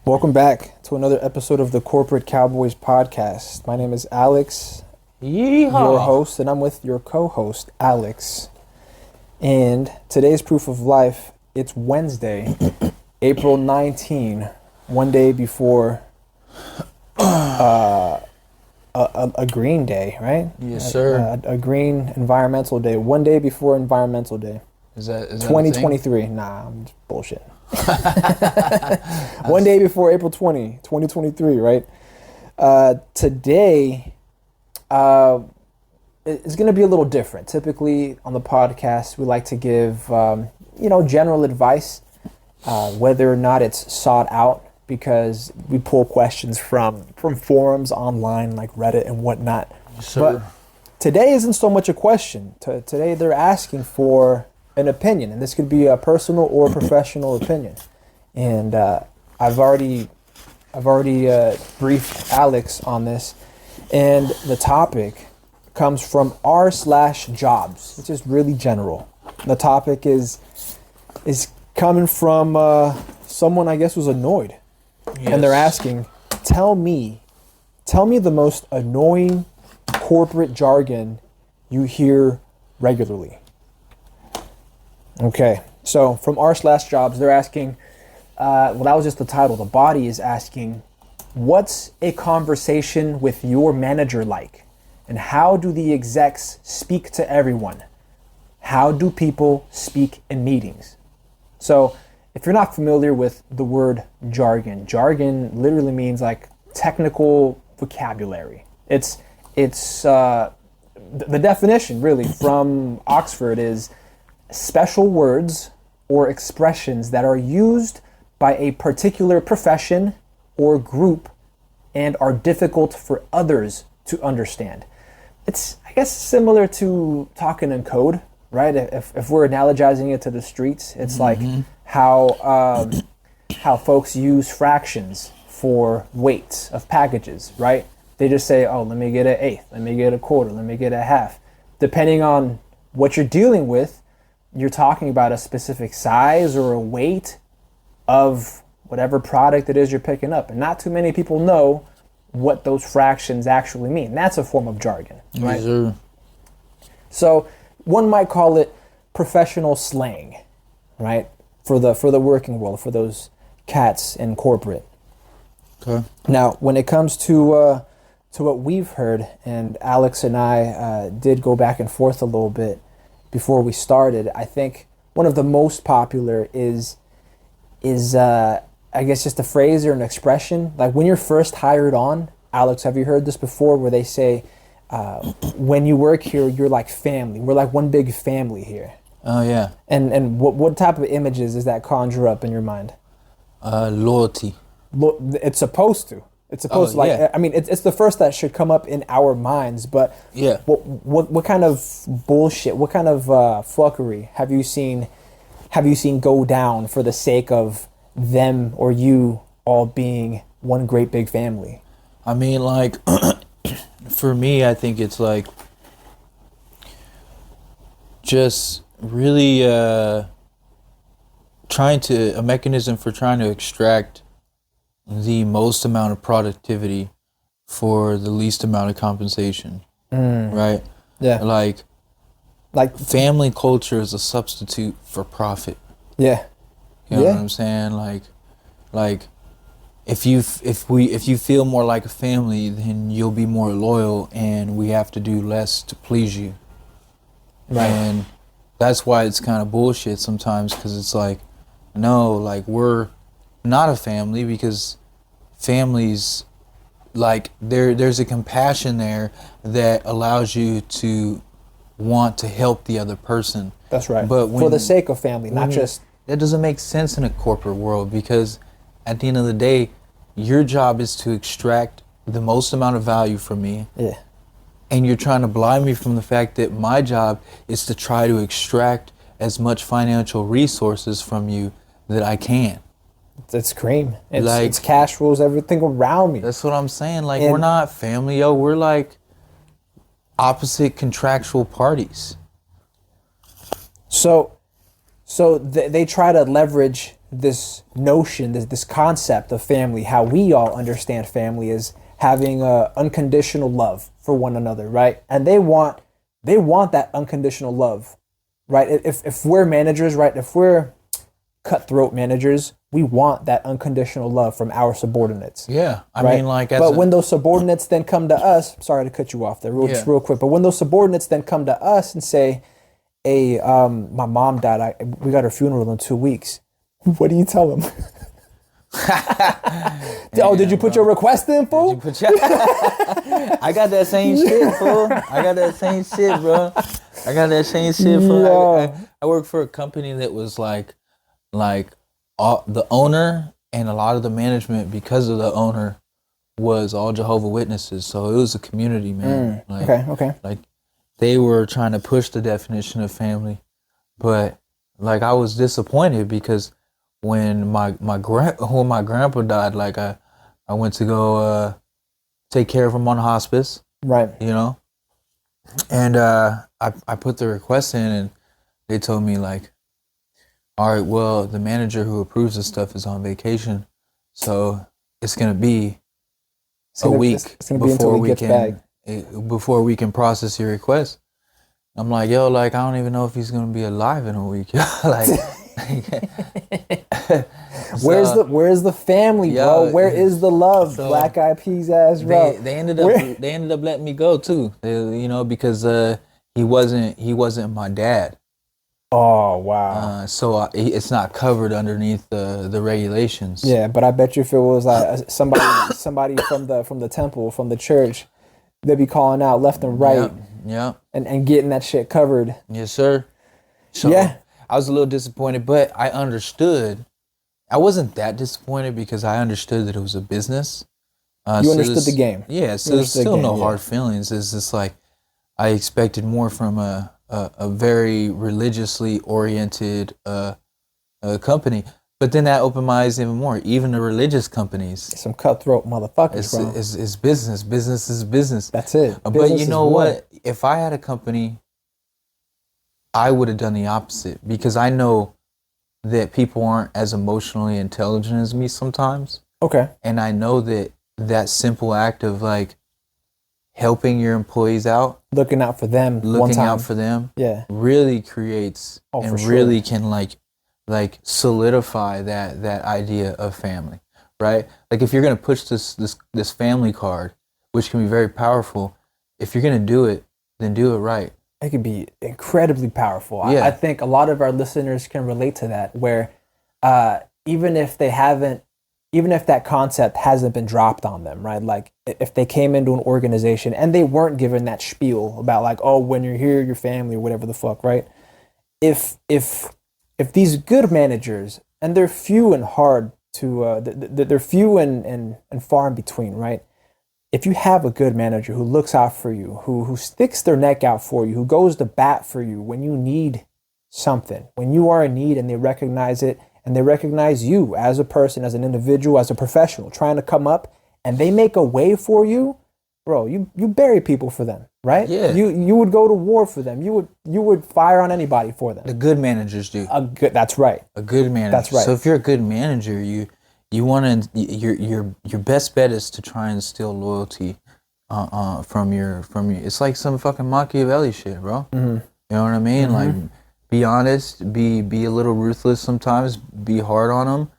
Welcome back to another episode of the Corporate Cowboys podcast. My name is Alex, your host, and I'm with your co-host, Alex. And today's proof of life, it's Wednesday, April 19, one day before a green day, right? Yes, sir. A green environmental day, one day before environmental day. Is that 2023? Nah, I'm just bullshit. One day before April 2023, right? Today it's going to be a little different. Typically on the podcast, we like to give, general advice, whether or not it's sought out, because we pull questions from forums online like Reddit and whatnot. Yes, sir. But today isn't so much a question. Today they're asking for an opinion, and this could be a personal or professional opinion. And I've already briefed Alex on this, and the topic comes from r/jobs, which is really general. The topic is coming from someone I guess was annoyed, yes. And they're asking, tell me the most annoying corporate jargon you hear regularly. Okay, so from r/jobs, they're asking, that was just the title. The body is asking, what's a conversation with your manager like? And how do the execs speak to everyone? How do people speak in meetings? So if you're not familiar with the word jargon literally means like technical vocabulary. It's the definition really from Oxford is special words or expressions that are used by a particular profession or group and are difficult for others to understand. It's, I guess, similar to talking in code, right? If we're analogizing it to the streets, it's like how folks use fractions for weights of packages, right? They just say, oh, let me get an eighth, let me get a quarter, let me get a half. Depending on what you're dealing with, you're talking about a specific size or a weight of whatever product it is you're picking up. And not too many people know what those fractions actually mean. That's a form of jargon, right? Yes, sir. So one might call it professional slang, right? For the working world, for those cats in corporate. Okay. Now, when it comes to what we've heard, and Alex and I did go back and forth a little bit before we started, I think one of the most popular is I guess just a phrase or an expression. Like when you're first hired on, Alex, have you heard this before where they say, when you work here, you're like family. We're like one big family here. Oh, yeah. And what type of images does that conjure up in your mind? Loyalty. It's supposed to. It's supposed to, like, yeah. I mean, it's the first that should come up in our minds, but yeah. What kind of bullshit, what kind of fuckery have you seen go down for the sake of them or you all being one great big family? I mean, like, for me, I think it's like just really a mechanism for trying to extract the most amount of productivity for the least amount of compensation, right? Yeah. Like family culture is a substitute for profit. Yeah. You know what I'm saying? Like if you feel more like a family, then you'll be more loyal, and we have to do less to please you. Right. And that's why it's kind of bullshit sometimes, because it's like, no, like we're not a family, because families, like there's a compassion there that allows you to want to help the other person. That's right. But for the sake of family, not just... That doesn't make sense in a corporate world, because at the end of the day, your job is to extract the most amount of value from me. Yeah. And you're trying to blind me from the fact that my job is to try to extract as much financial resources from you that I can. It's cream. It's cash rules everything around me. That's what I'm saying. Like, we're not family, yo. We're like opposite contractual parties. So they try to leverage this notion, this concept of family, how we all understand family is having unconditional love for one another, right? And they want that unconditional love, right? If we're managers, right? If we're cutthroat managers, we want that unconditional love from our subordinates. Yeah, I right? mean, like, but when those subordinates then come to us, sorry to cut you off there, just real quick. But when those subordinates then come to us and say, "Hey, my mom died. We got her funeral in 2 weeks." What do you tell them? Did you put your request in, fool? I got that same shit, fool. I got that same shit, bro. Fool. I work for a company that was like the owner and a lot of the management, because of the owner, was all Jehovah's Witnesses. So it was a community, man. Okay. Like, they were trying to push the definition of family, but like, I was disappointed because when my grandpa died, like, I went to go take care of him on hospice, right? You know, and I put the request in, and they told me, like, all right, well, the manager who approves this stuff is on vacation, so it's gonna be a week before we can process your request. I'm like, yo, like, I don't even know if he's gonna be alive in a week. Like, where's the family, bro? Where is the love? So Black Eyed Peas ass, bro. They ended up letting me go too. Because he wasn't my dad. Oh wow! So it's not covered underneath the regulations. Yeah, but I bet you if it was like somebody from the temple, from the church, they'd be calling out left and right. Yeah. And getting that shit covered. Yes, sir. So yeah, I was a little disappointed, but I understood. I wasn't that disappointed because I understood that it was a business. You understood the game. Yeah, so there's still no hard feelings. It's just like I expected more from a very religiously oriented company. But then that opened my eyes even more. Even the religious companies. Some cutthroat motherfuckers, bro. It's business. Business is business. That's it. But you know what? If I had a company, I would have done the opposite, because I know that people aren't as emotionally intelligent as me sometimes. Okay. And I know that simple act of, like, helping your employees out, looking out for them, yeah, really creates really can like solidify that idea of family, right? Like, if you're gonna push this family card, which can be very powerful, if you're gonna do it, then do it right. It can be incredibly powerful. Yeah. I think a lot of our listeners can relate to that, where even if that concept hasn't been dropped on them, right? Like, if they came into an organization and they weren't given that spiel about, like, oh, when you're here, your family, or whatever the fuck, right? If these good managers, and they're few and hard to, they're few and far in between, right? If you have a good manager who looks out for you, who sticks their neck out for you, who goes to bat for you when you need something, when you are in need, and they recognize it, and they recognize you as a person, as an individual, as a professional trying to come up, and they make a way for you, bro, you bury people for them, right? Yeah. You would go to war for them. You would fire on anybody for them. The good managers do. That's right. A good manager. That's right. So if you're a good manager, you want to your best bet is to try and instill loyalty from your. It's like some fucking Machiavelli shit, bro. Mm-hmm. You know what I mean? Mm-hmm. Like, be honest, be a little ruthless sometimes, be hard on them,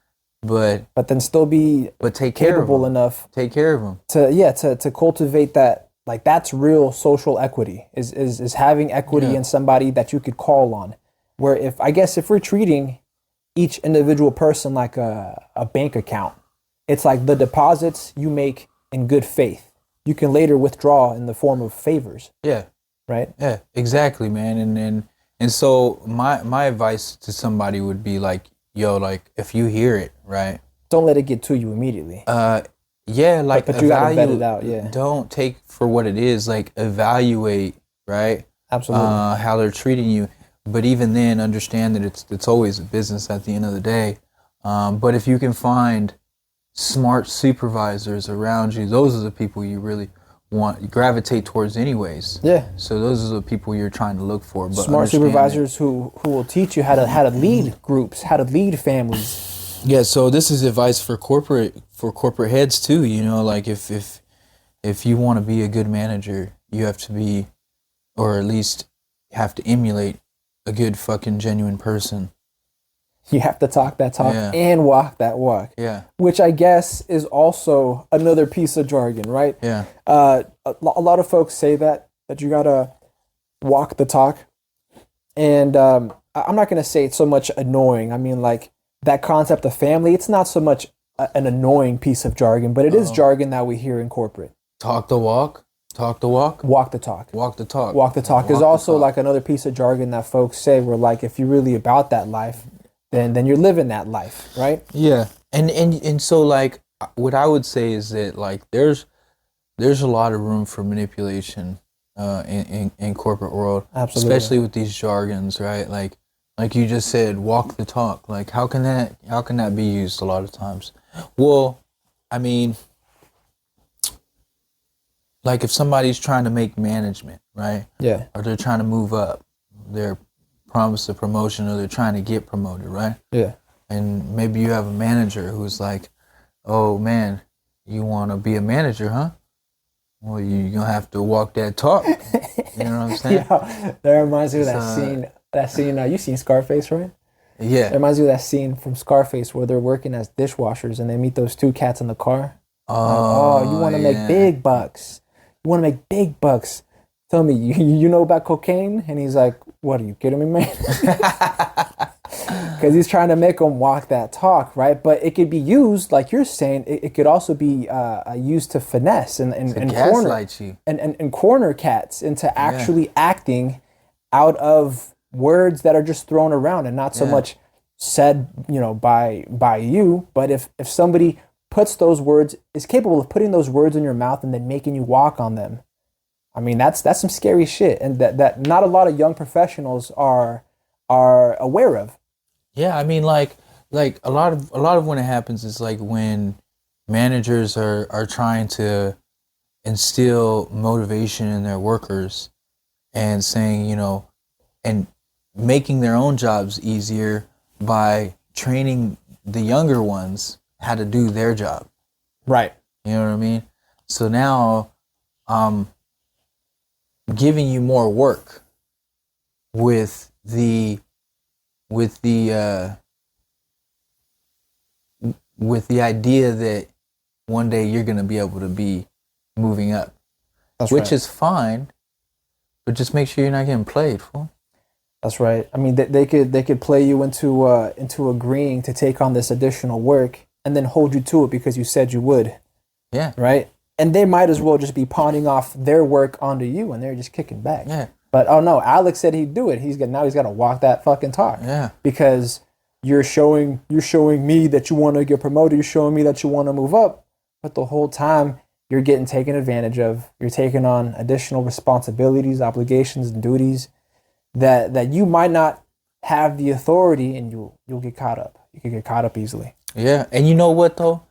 but then still be take capable enough. Take care of them. To cultivate that, like, that's real social equity is having equity in somebody that you could call on. Where if we're treating each individual person like a bank account, it's like the deposits you make in good faith, you can later withdraw in the form of favors. Yeah. Right? Yeah, exactly, man. And so my advice to somebody would be like, yo, like, if you hear it, right? Don't let it get to you immediately. Yeah, like, but you gotta vet it out, yeah. Don't take for what it is, like, evaluate, right? Absolutely. How they're treating you. But even then, understand that it's always a business at the end of the day. But if you can find smart supervisors around you, those are the people you really gravitate towards anyways. Yeah. So those are the people you're trying to look for. But smart supervisors who will teach you how to lead groups, how to lead families, Yeah, so this is advice for corporate heads too, you know, like if you want to be a good manager, you have to be, or at least have to emulate a good fucking genuine person. You have to talk that talk Yeah. and walk that walk. Yeah. Which I guess is also another piece of jargon, right? Yeah. A lot of folks say that you gotta walk the talk, and I'm not gonna say it's so much annoying. I mean, like that concept of family, it's not so much an annoying piece of jargon, but it is jargon that we hear in corporate. Talk the walk, talk the walk, Walk the talk. walk the talk. Walk the talk is also like another piece of jargon that folks say. Where like, if you're really about that life, then you're living that life, right? Yeah, and so like what I would say is that like there's a lot of room for manipulation in corporate world, Absolutely. especially with these jargons, right? Like you just said, walk the talk. Like how can that be used a lot of times? Well, I mean, like if somebody's trying to make management, right? Yeah. Or they're trying to move up, they're promised a promotion, or they're trying to get promoted, right? Yeah. And maybe you have a manager who's like, oh man, you want to be a manager, huh? Well, you're going to have to walk that talk. You know what I'm saying? Yeah, that reminds me of that scene. That scene, you seen Scarface, right? Yeah. It reminds me of that scene from Scarface where they're working as dishwashers and they meet those two cats in the car. Oh, you want to make big bucks. You want to make big bucks. Tell me, you know about cocaine? And he's like, what, are you kidding me, man? Because he's trying to make them walk that talk, right? But it could be used, like you're saying, it could also be used to finesse and corner gaslight you. And corner cats into actually acting out of words that are just thrown around and not so much said, by you. But if somebody puts those words, is capable of putting those words in your mouth and then making you walk on them, I mean, that's some scary shit, and that not a lot of young professionals are aware of. Yeah, I mean, like a lot of when it happens is like when managers are trying to instill motivation in their workers and saying, and making their own jobs easier by training the younger ones how to do their job. Right. You know what I mean? So now, giving you more work with the idea that one day you're going to be able to be moving up. That's which right. is fine, but just make sure you're not getting played, fool. That's right. I mean, they could play you into agreeing to take on this additional work and then hold you to it because you said you would. Yeah. Right? And they might as well just be pawning off their work onto you and they're just kicking back. Yeah. But oh no, Alex said he'd do it. He's got to walk that fucking talk. Yeah. Because you're showing me that you want to get promoted, you're showing me that you want to move up, but the whole time you're getting taken advantage of. You're taking on additional responsibilities, obligations, and duties that you might not have the authority, and you'll get caught up. You can get caught up easily. Yeah, and you know what though?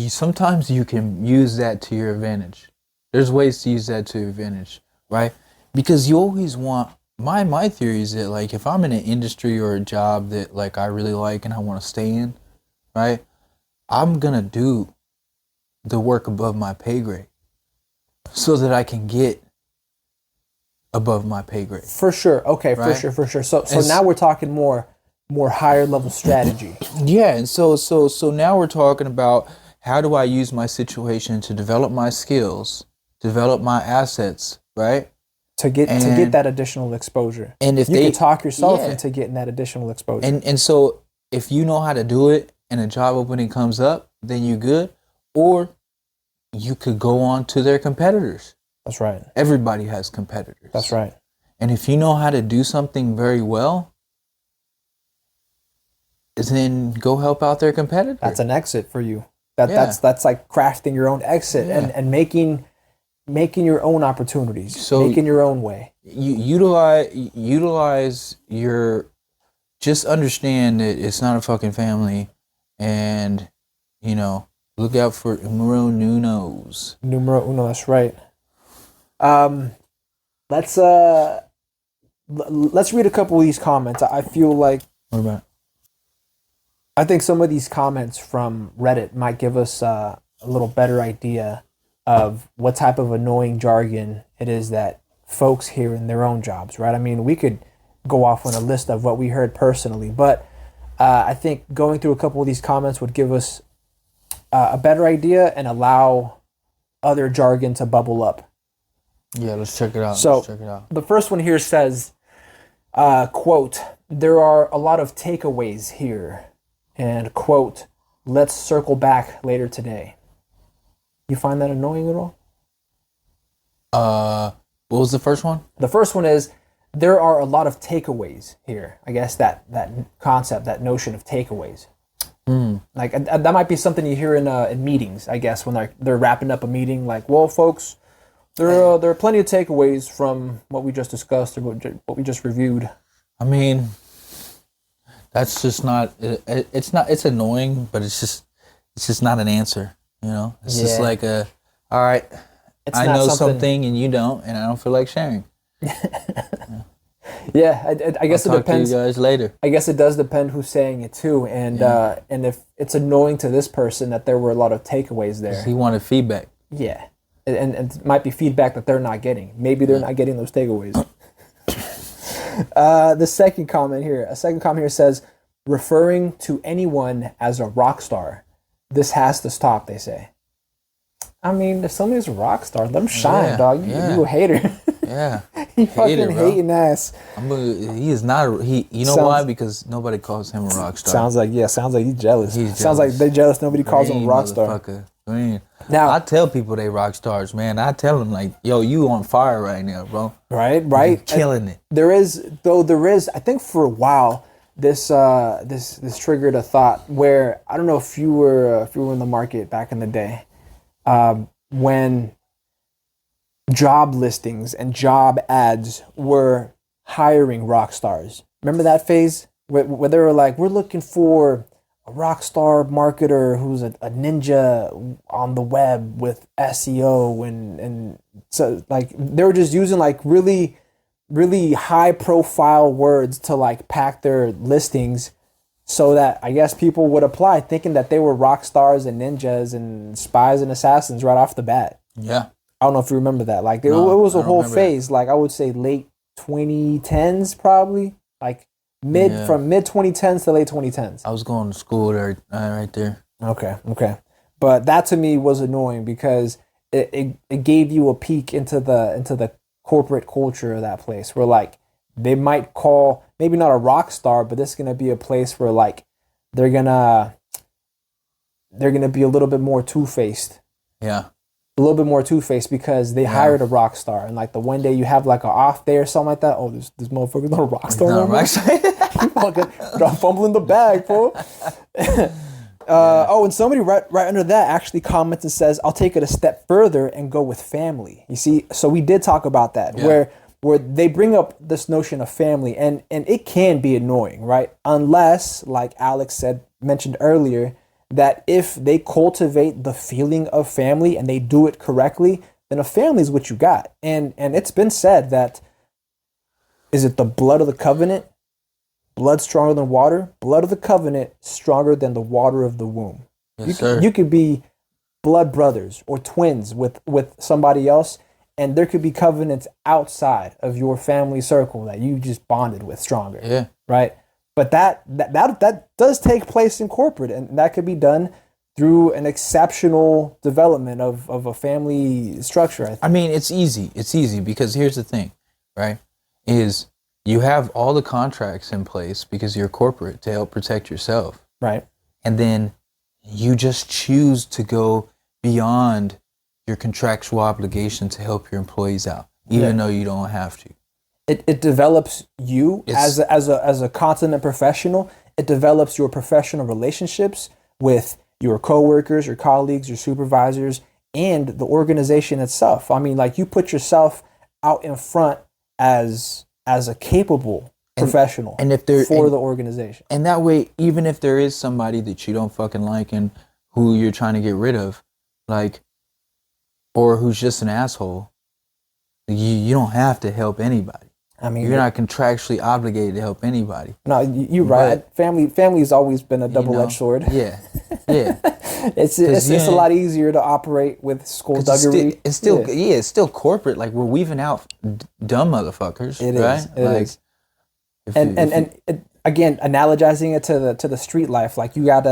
Sometimes you can use that to your advantage. There's ways to use that to your advantage, right? Because you always want. My theory is that like if I'm in an industry or a job that like I really like and I want to stay in, right? I'm gonna do the work above my pay grade so that I can get above my pay grade. For sure. Okay, right? for sure. So now we're talking more higher level strategy. Yeah, and so now we're talking about how do I use my situation to develop my skills, develop my assets, right? To get that additional exposure. And if you can talk yourself yeah. into getting that additional exposure. And so if you know how to do it and a job opening comes up, then you're good. Or you could go on to their competitors. That's right. Everybody has competitors. That's right. And if you know how to do something very well, then go help out their competitor. That's an exit for you. That's like crafting your own exit and making your own opportunities, so making your own way. You utilize your. Just understand that it's not a fucking family, and look out for numero unos. Numero uno. That's right. Let's read a couple of these comments. I feel like. What about? I think some of these comments from Reddit might give us a little better idea of what type of annoying jargon it is that folks hear in their own jobs, right? I mean, we could go off on a list of what we heard personally, but I think going through a couple of these comments would give us a better idea and allow other jargon to bubble up. Yeah, let's check it out. So let's check it out. the first one here says, quote, there are a lot of takeaways here, and quote, let's circle back later today. You find that annoying at all? What was the first one? The first one is, there are a lot of takeaways here. I guess that concept, that notion of takeaways. Like that might be something you hear in meetings, I guess, when they're wrapping up a meeting. Like, well, folks, there are plenty of takeaways from what we just discussed or what we just reviewed. I mean, that's just not. It's not. It's annoying, but it's just not an answer. You know, it's just like all right. I know something and you don't, and I don't feel like sharing. Yeah, I guess I'll it talk depends. to you guys later. I guess it does depend who's saying it too, and if it's annoying to this person that there were a lot of takeaways there. He wanted feedback. Yeah, and it might be feedback that they're not getting. Maybe they're not getting those takeaways. A second comment here says, referring to anyone as a rock star. This has to stop, they say. I mean, if somebody's a rock star, let them shine, dog. You a hater. Yeah. You fucking hating ass. He is not. You know why? Because nobody calls him a rock star. Sounds like he's jealous. He's Sounds like they jealous. Nobody calls him a rock star. Now I tell people they rock stars, man. I tell them like, yo, you on fire right now, bro. Right. You're killing it. There is. I think for a while this triggered a thought where I don't know if you were in the market back in the day, when job listings and job ads were hiring rock stars. Remember that phase where they were like, we're looking for a rock star marketer who's a ninja on the web with SEO and so like they were just using like really, really high profile words to like pack their listings so that I guess people would apply thinking that they were rock stars and ninjas and spies and assassins right off the bat. Yeah. I don't know if you remember that. Like it was a whole phase. That. Like I would say late 2010s probably. Like from mid 2010s to late 2010s. I was going to school there, right there. Okay. But that to me was annoying because it gave you a peek into the corporate culture of that place where like they might call maybe not a rock star, but this is gonna be a place where like they're gonna be a little bit more two-faced. Yeah. A little bit more two-faced because they hired a rock star, and like the one day you have like an off day or something like that. Oh, this motherfucker's not a rock star. Not a rock star. You fucking fumbling the bag, fool. And somebody right under that actually comments and says, "I'll take it a step further and go with family." You see, so we did talk about that where they bring up this notion of family, and it can be annoying, right? Unless, like Alex mentioned earlier, that if they cultivate the feeling of family and they do it correctly, then a family is what you got. And it's been said that, is it the blood of the covenant? Blood stronger than water? Blood of the covenant stronger than the water of the womb. Yes, sir. You could be blood brothers or twins with somebody else, and there could be covenants outside of your family circle that you just bonded with stronger. Yeah. Right? But that does take place in corporate, and that could be done through an exceptional development of a family structure. I think. I mean, it's easy. It's easy because here's the thing, right? Is you have all the contracts in place because you're corporate to help protect yourself. Right. And then you just choose to go beyond your contractual obligation to help your employees out, even though you don't have to. It develops you as a consummate professional. It develops your professional relationships with your coworkers, your colleagues, your supervisors, and the organization itself. I mean, like you put yourself out in front as a capable professional and if the organization. And that way, even if there is somebody that you don't fucking like and who you're trying to get rid of, like, or who's just an asshole, you don't have to help anybody. I mean, you're not contractually obligated to help anybody. No, you're right. Family's always been a double-edged sword. Yeah, yeah. it's a lot easier to operate with skullduggery. It's still corporate. Like, we're weaving out dumb motherfuckers. It right? is. It is. And again, analogizing it to the street life, like you have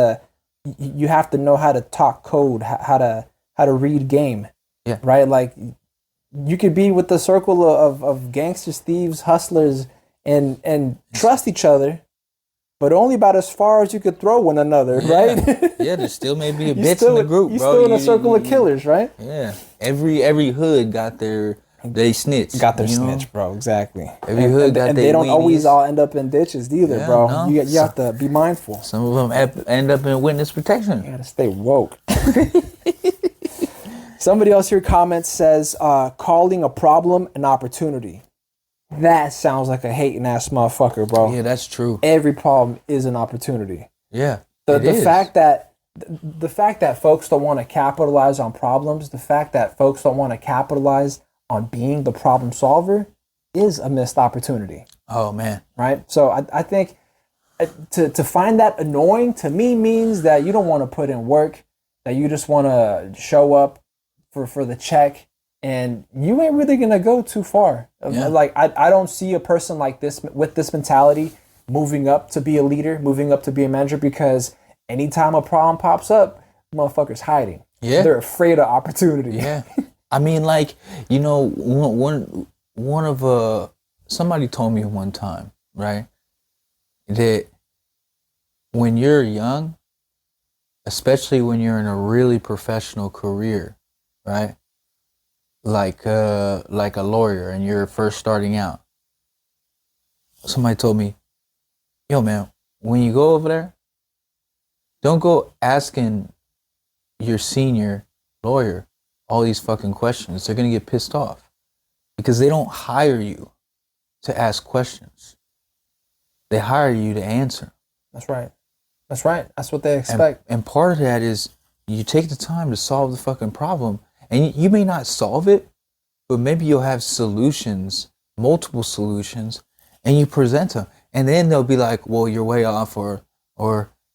to know how to talk code, how to read game. Yeah. Right. Like, you could be with the circle of gangsters, thieves, hustlers, and trust each other, but only about as far as you could throw one another, right? Yeah, there still may be a bitch in the group, bro. You're still in a circle of killers, right? Yeah. Every hood got they snitch. Got their snitch, bro. Exactly. Every hood got their they don't weenies. Always all end up in ditches either, bro. No. You have to be mindful. Some of them end up in witness protection. You gotta stay woke. Somebody else here comments, says, calling a problem an opportunity. That sounds like a hating ass motherfucker, bro. Yeah, that's true. Every problem is an opportunity. Yeah. The fact that folks don't want to capitalize on problems, the fact that folks don't want to capitalize on being the problem solver is a missed opportunity. Oh, man. Right? So I think to find that annoying, to me, means that you don't want to put in work, that you just want to show up for the check, and you ain't really going to go too far. Yeah. Like, I don't see a person like this with this mentality moving up to be a leader, moving up to be a manager, because anytime a problem pops up, motherfuckers hiding. Yeah. They're afraid of opportunity. Yeah. I mean, like, you know, one of somebody told me one time, right, that when you're young, especially when you're in a really professional career, right, like a lawyer, and you're first starting out, somebody told me, yo, man, when you go over there, don't go asking your senior lawyer all these fucking questions. They're going to get pissed off, because they don't hire you to ask questions. They hire you to answer. That's right. That's right. That's what they expect. And part of that is you take the time to solve the fucking problem, and you may not solve it, but maybe you'll have solutions, multiple solutions, and you present them. And then they'll be like, well, you're way off, or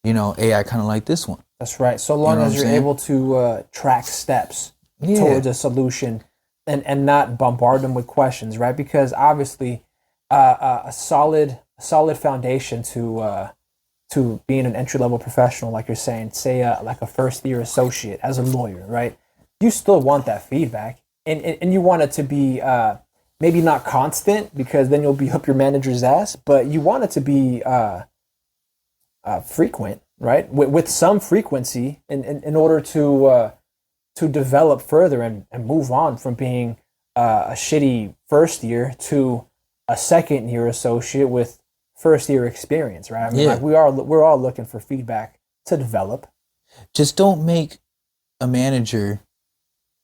you know, hey, I kind of like this one. That's right. So long as you're able to track steps towards a solution, and not bombard them with questions, right? Because obviously, a solid foundation to being an entry-level professional, like you're saying, say like a first-year associate as a lawyer, right? You still want that feedback, and you want it to be maybe not constant, because then you'll be up your manager's ass, but you want it to be frequent, right? With some frequency, in order to develop further and move on from being a shitty first year to a second year associate with first year experience, right? I mean, like, we're all looking for feedback to develop. Just don't make a manager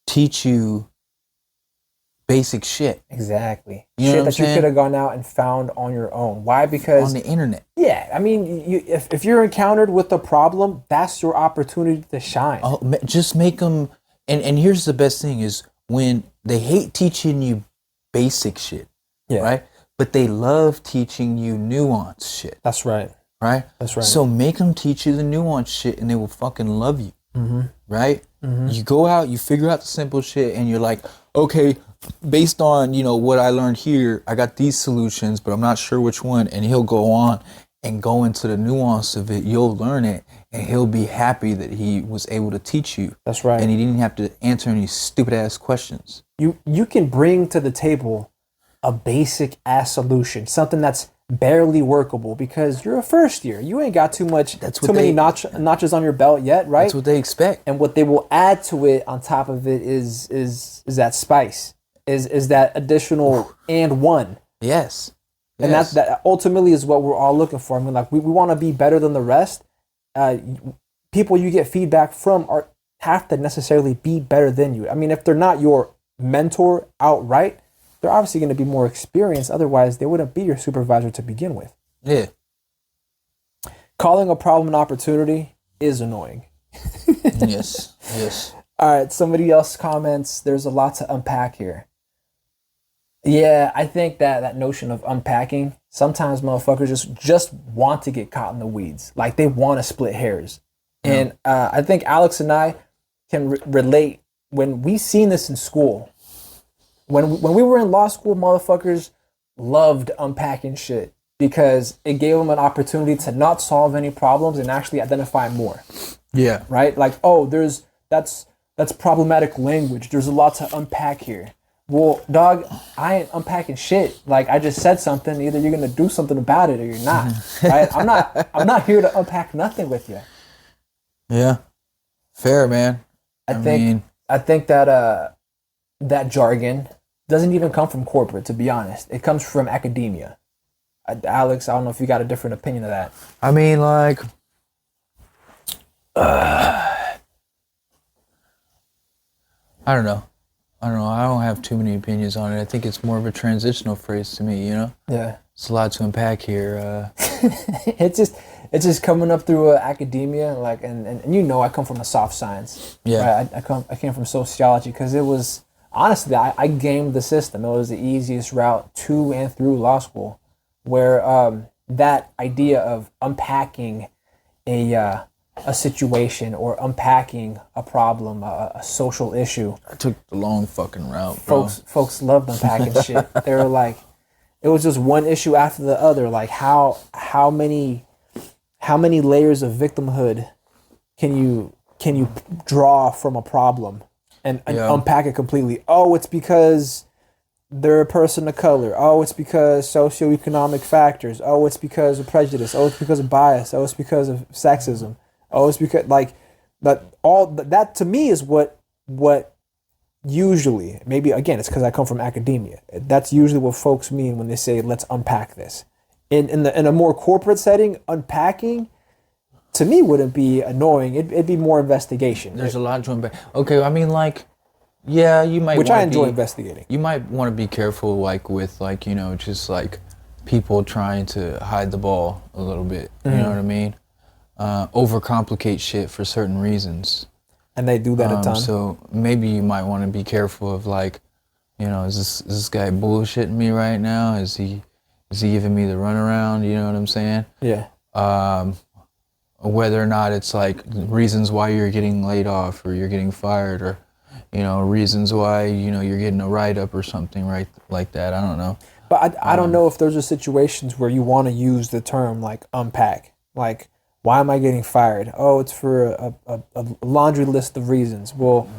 teach you basic shit. Exactly. You know shit what that I'm you could have gone out and found on your own. Why? Because on the internet. Yeah, I mean, if you're encountered with a problem, that's your opportunity to shine. Oh, just make them. And here's the best thing is when they hate teaching you basic shit, right? But they love teaching you nuanced shit. That's right. Right? That's right. So make them teach you the nuanced shit, and they will fucking love you. Mm-hmm. Right? Mm-hmm. You go out, you figure out the simple shit, and you're like, okay, based on, you know, what I learned here, I got these solutions, but I'm not sure which one. And he'll go on and go into the nuance of it. You'll learn it, and he'll be happy that he was able to teach you. That's right. And he didn't have to answer any stupid ass questions. You can bring to the table a basic ass solution, something that's barely workable, because you're a first year. You ain't got too many notches on your belt yet, right? That's what they expect. And what they will add to it on top of it is that spice, is that additional and one. Yes. And that ultimately is what we're all looking for. I mean, like, we want to be better than the rest. People you get feedback from have to necessarily be better than you. I mean, if they're not your mentor outright, they're obviously going to be more experienced. Otherwise, they wouldn't be your supervisor to begin with. Yeah. Calling a problem an opportunity is annoying. Yes. All right. Somebody else comments, there's a lot to unpack here. Yeah, I think that notion of unpacking, sometimes motherfuckers just want to get caught in the weeds. Like they want to split hairs. Yeah. And I think Alex and I can relate when we seen this in school. When we were in law school, motherfuckers loved unpacking shit because it gave them an opportunity to not solve any problems and actually identify more. Yeah. Right? Like, oh, that's problematic language. There's a lot to unpack here. Well, dog, I ain't unpacking shit. Like I just said something. Either you're gonna do something about it or you're not. Right? I'm not here to unpack nothing with you. Yeah. Fair, man. I think that that jargon doesn't even come from corporate, to be honest. It comes from academia. Alex, I don't know if you got a different opinion of that. I mean, like, I don't know. I don't know. I don't have too many opinions on it. I think it's more of a transitional phrase to me, you know? Yeah. It's a lot to unpack here. it's just coming up through academia, like, and you know, I come from a soft science. Yeah. Right? I came from sociology because it was, honestly, I gamed the system. It was the easiest route to and through law school, where that idea of unpacking a situation or unpacking a problem, a social issue. I took the long fucking route, bro. Folks loved unpacking shit. They were like, it was just one issue after the other. Like how many layers of victimhood can you draw from a problem and unpack it completely? Oh, it's because they're a person of color. Oh, it's because socioeconomic factors. Oh, it's because of prejudice. Oh, it's because of bias. Oh, it's because of sexism. Oh, it's because that to me is what usually, maybe again it's because I come from academia. That's usually what folks mean when they say let's unpack this. In a more corporate setting, unpacking to me wouldn't be annoying. It'd be more investigation. There's a lot to unpack. Okay, I mean, like, yeah, you might. Which I enjoy investigating. You might want to be careful, like with like just like people trying to hide the ball a little bit. You know what I mean? Overcomplicate shit for certain reasons. And they do that a ton. So maybe you might want to be careful of like, is this guy bullshitting me right now? Is he giving me the runaround? You know what I'm saying? Yeah. Whether or not it's like reasons why you're getting laid off or you're getting fired or, reasons why, you're getting a write-up or something, right? Like that. I don't know. But I don't know if those are situations where you want to use the term like unpack. Like, why am I getting fired? Oh, it's for a laundry list of reasons. Well,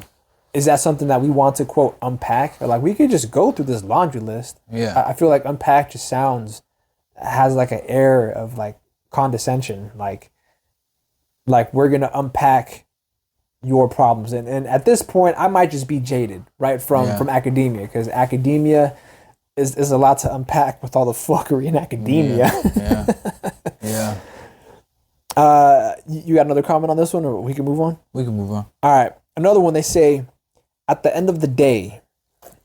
is that something that we want to, quote, unpack? Or like, we could just go through this laundry list. Yeah. I feel like unpack just has like an air of like condescension. Like we're going to unpack your problems. And at this point, I might just be jaded, right, from academia. Because academia is a lot to unpack with all the fuckery in academia. Yeah. You got another comment on this one, or we can move on? We can move on. All right. Another one, they say, at the end of the day,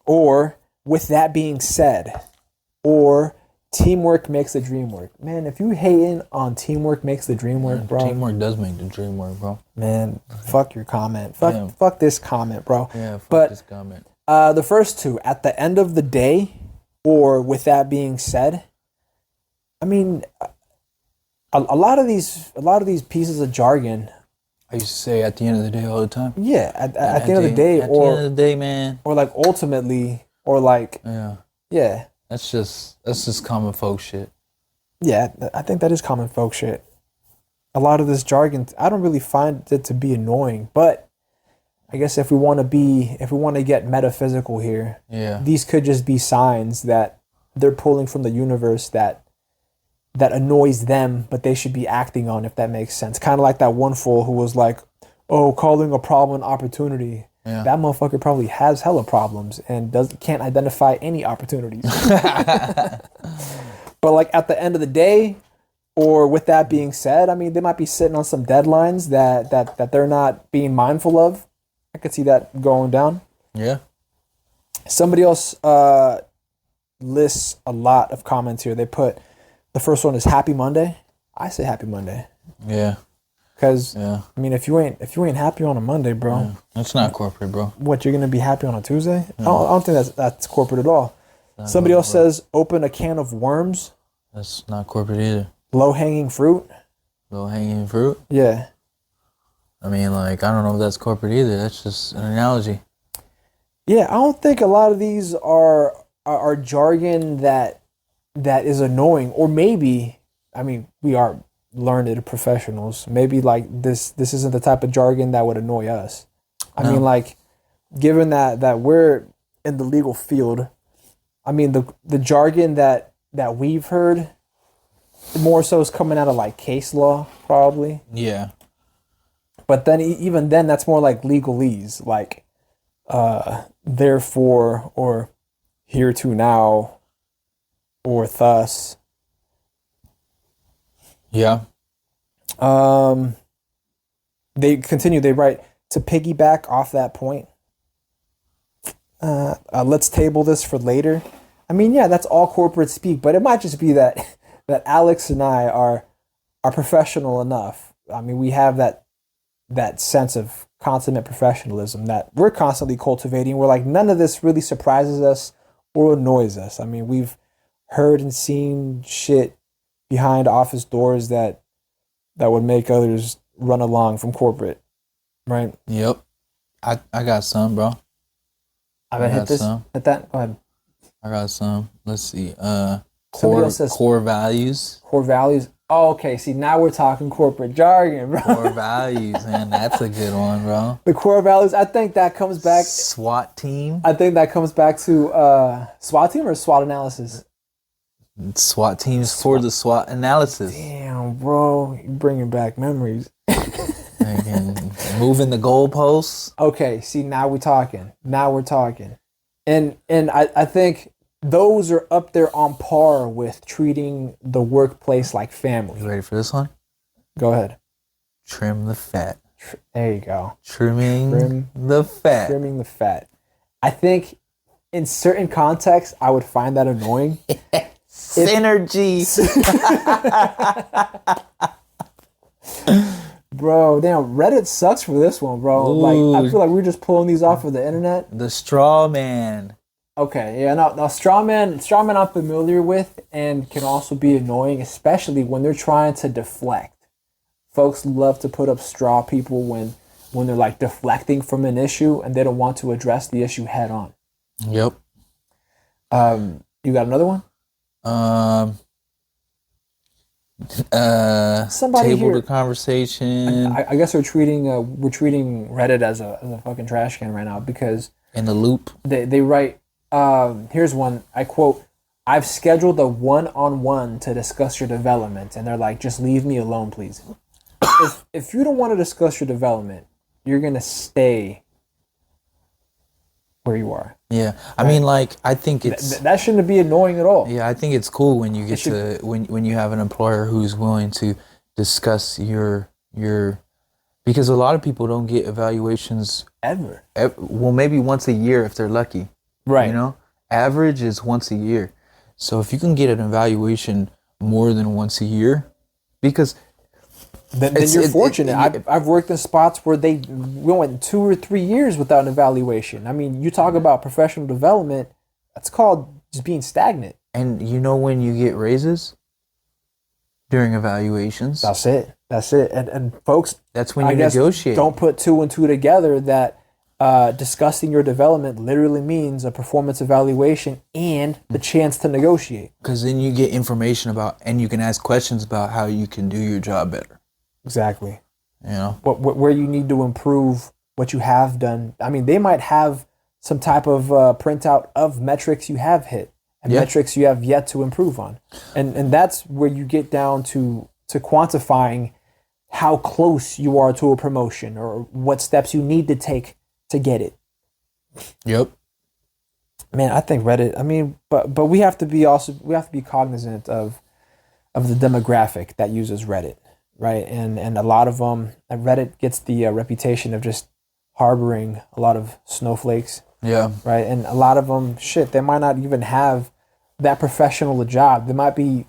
or with that being said, or teamwork makes the dream work. Man, if you hating on teamwork makes the dream work, bro. Teamwork does make the dream work, bro. Man, fuck your comment. Fuck this comment, bro. Yeah, fuck this comment. The first two, at the end of the day, or with that being said, I mean, a lot of these pieces of jargon. I used to say at the end of the day all the time. Yeah, at the end of the day, at the end of the day, man. Or like ultimately, or like yeah. That's just common folk shit. Yeah, I think that is common folk shit. A lot of this jargon, I don't really find it to be annoying, but I guess if we want to get metaphysical here, these could just be signs that they're pulling from the universe that annoys them, but they should be acting on, if that makes sense. Kind of like that one fool who was like, oh, calling a problem an opportunity. Yeah. That motherfucker probably has hella problems and can't identify any opportunities. But like at the end of the day, or with that being said, I mean, they might be sitting on some deadlines that they're not being mindful of. I could see that going down. Yeah. Somebody else lists a lot of comments here. They put, the first one is Happy Monday. I say Happy Monday. Yeah. Because I mean, if you ain't happy on a Monday, bro, that's not corporate, bro. What, you're gonna be happy on a Tuesday? I don't think that's corporate at all. Somebody else says open a can of worms. That's not corporate either. Low hanging fruit. Low hanging fruit. Yeah. I mean, like, I don't know if that's corporate either. That's just an analogy. Yeah, I don't think a lot of these are jargon that is annoying, or maybe, I mean, we are learned professionals. Maybe like this isn't the type of jargon that would annoy us. I mean, like, given that we're in the legal field, I mean, the jargon that we've heard more so is coming out of like case law, probably. Yeah. But then even then, that's more like legalese, like therefore, or hereto now, or thus. Yeah. They continue. They write, to piggyback off that point. Let's table this for later. I mean, yeah, that's all corporate speak, but it might just be that Alex and I are professional enough. I mean, we have that sense of consummate professionalism that we're constantly cultivating. We're like, none of this really surprises us or annoys us. I mean, we've heard and seen shit behind office doors that would make others run along from corporate, right? Yep. I got some, bro. I'm gonna hit this. Hit that. Go ahead. I got some. Let's see. Somebody else says core values. Core values. Oh, okay. See, now we're talking corporate jargon, bro. Core values, man. That's a good one, bro. The core values. I think that comes back. SWAT team. I think that comes back to SWAT team or SWOT analysis. SWAT teams for the SWOT analysis. Damn, bro, you're bringing back memories. Moving the goalposts. Okay, see, now we're talking. And I think those are up there on par with treating the workplace like family. You ready for this one? Go ahead. Trim the fat. There you go. Trimming the fat. Trimming the fat. I think in certain contexts, I would find that annoying. Synergy. Bro, damn, Reddit sucks for this one, bro. Ooh. Like, I feel like we're just pulling these off of the internet. The straw man. Okay, yeah, no, strawman I'm familiar with and can also be annoying, especially when they're trying to deflect. Folks love to put up straw people when they're like deflecting from an issue and they don't want to address the issue head on. Yep. You got another one? Somebody table here, the conversation. I guess we're treating Reddit as a fucking trash can right now because in the loop. They write, here's one, I quote, "I've scheduled a one-on-one to discuss your development," and they're like, "Just leave me alone, please." If you don't want to discuss your development, you're gonna stay where you are. Yeah, I mean, like, I think it's that shouldn't be annoying at all. Yeah, I think it's cool when you get to when you have an employer who's willing to discuss your because a lot of people don't get evaluations ever. Well, maybe once a year if they're lucky. Right. You know, average is once a year. So if you can get an evaluation more than once a year, because then you're fortunate. I've worked in spots where we went 2 or 3 years without an evaluation. I mean, you talk about professional development, that's called just being stagnant. And you know when you get raises? During evaluations. That's it. And folks, that's when you negotiate. Don't put 2 and 2 together that discussing your development literally means a performance evaluation and the chance to negotiate. Because then you get information about, and you can ask questions about how you can do your job better. Exactly. You know, where you need to improve what you have done. I mean, they might have some type of printout of metrics you have hit and metrics you have yet to improve on, and that's where you get down to quantifying how close you are to a promotion or what steps you need to take to get it. Yep. Man, I think Reddit. I mean, but we have to be cognizant of the demographic that uses Reddit. Right, and a lot of them, Reddit gets the reputation of just harboring a lot of snowflakes. Yeah. Right, and a lot of them, they might not even have that professional a job. They might be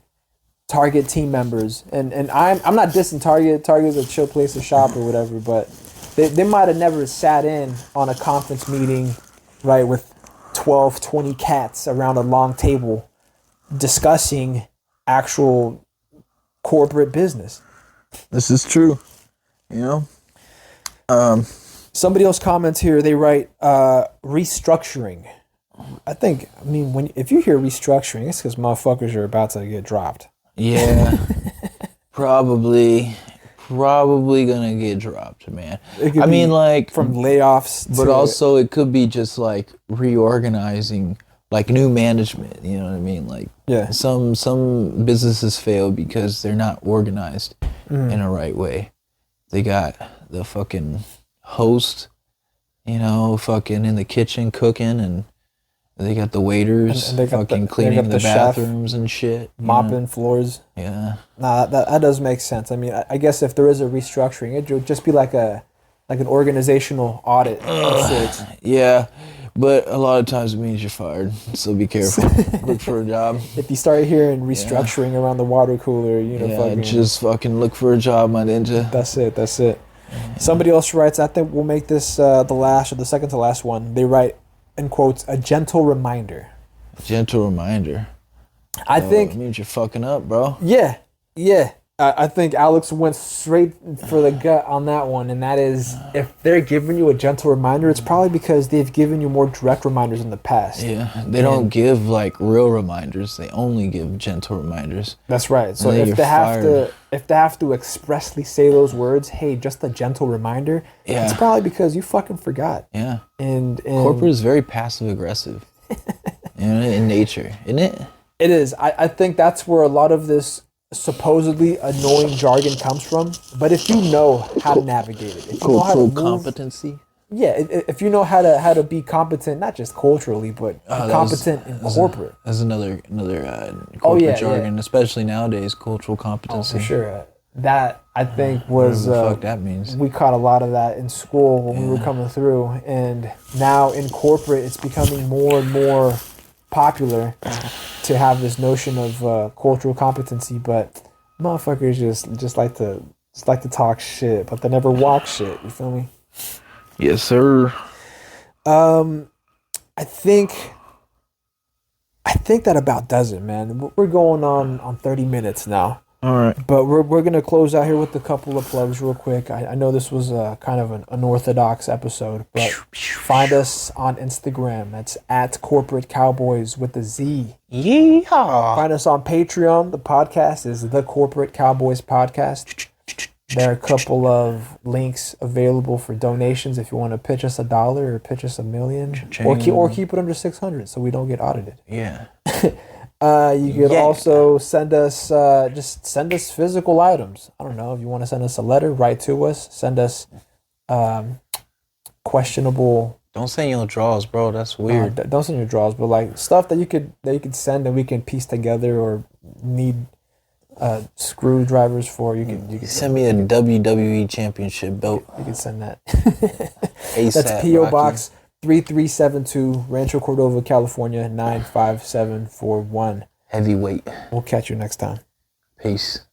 Target team members, and I'm not dissing Target. Target's a chill place to shop or whatever, but they might have never sat in on a conference meeting, right, with 12, 20 cats around a long table discussing actual corporate business. This is true. You know? Somebody else comments here. They write restructuring. If you hear restructuring, it's because motherfuckers are about to get dropped. Yeah. Probably gonna get dropped, man. I mean, like, from layoffs, but also it could be just like reorganizing, like new management. You know what I mean? Like, yeah, some businesses fail because they're not organized in a right way. They got the fucking host, you know, fucking in the kitchen cooking, and they got the waiters and they got fucking cleaning the bathrooms and shit, mopping floors. Yeah. Nah, that does make sense. I mean, I guess if there is a restructuring, it would just be like an organizational audit of sorts. Yeah, but a lot of times it means you're fired, so be careful. Look for a job. If you start hearing restructuring around the water cooler, just fucking look for a job, my ninja. That's it. Somebody else writes, I think we'll make this the second to last one. They write, in quotes, a gentle reminder. Gentle reminder. I think it means you're fucking up, bro. Yeah. I think Alex went straight for the gut on that one, and that is, if they're giving you a gentle reminder, it's probably because they've given you more direct reminders in the past. Yeah, they don't give like real reminders; they only give gentle reminders. That's right. So if they have to expressly say those words, hey, just a gentle reminder, it's probably because you fucking forgot. Yeah, and corporate is very passive aggressive, in nature, isn't it? It is. I think that's where a lot of this supposedly annoying jargon comes from. But if you know how to navigate it, if you know how to move, competency. Yeah, if you know how to be competent, not just culturally, but competent in corporate. That's another corporate jargon, especially nowadays. Cultural competency. Oh, for sure. That I think was whatever the fuck that means. We caught a lot of that in school when we were coming through, and now in corporate, it's becoming more and more popular to have this notion of cultural competency, but motherfuckers just like to talk shit, but they never walk shit. You feel me? Yes, sir. I think that about does it, man. We're going on 30 minutes now. All right. But we're going to close out here with a couple of plugs real quick. I know this was kind of an unorthodox episode, but find us on Instagram. That's at Corporate Cowboys with a Z. Yeah. Find us on Patreon. The podcast is The Corporate Cowboys Podcast. There are a couple of links available for donations if you want to pitch us $1 or pitch us $1 million. Or keep it under 600 so we don't get audited. Yeah. You could also send us physical items. I don't know if you want to send us a letter, write to us. Send us questionable. Don't send your draws, bro. That's weird. Don't send your draws, but like stuff that you could send and we can piece together, or need screwdrivers for. You can send me a WWE Championship belt. You can send that. ASAP, that's P.O. Rocky. Box 3372, Rancho Cordova, California 95741. Heavyweight. We'll catch you next time. Peace.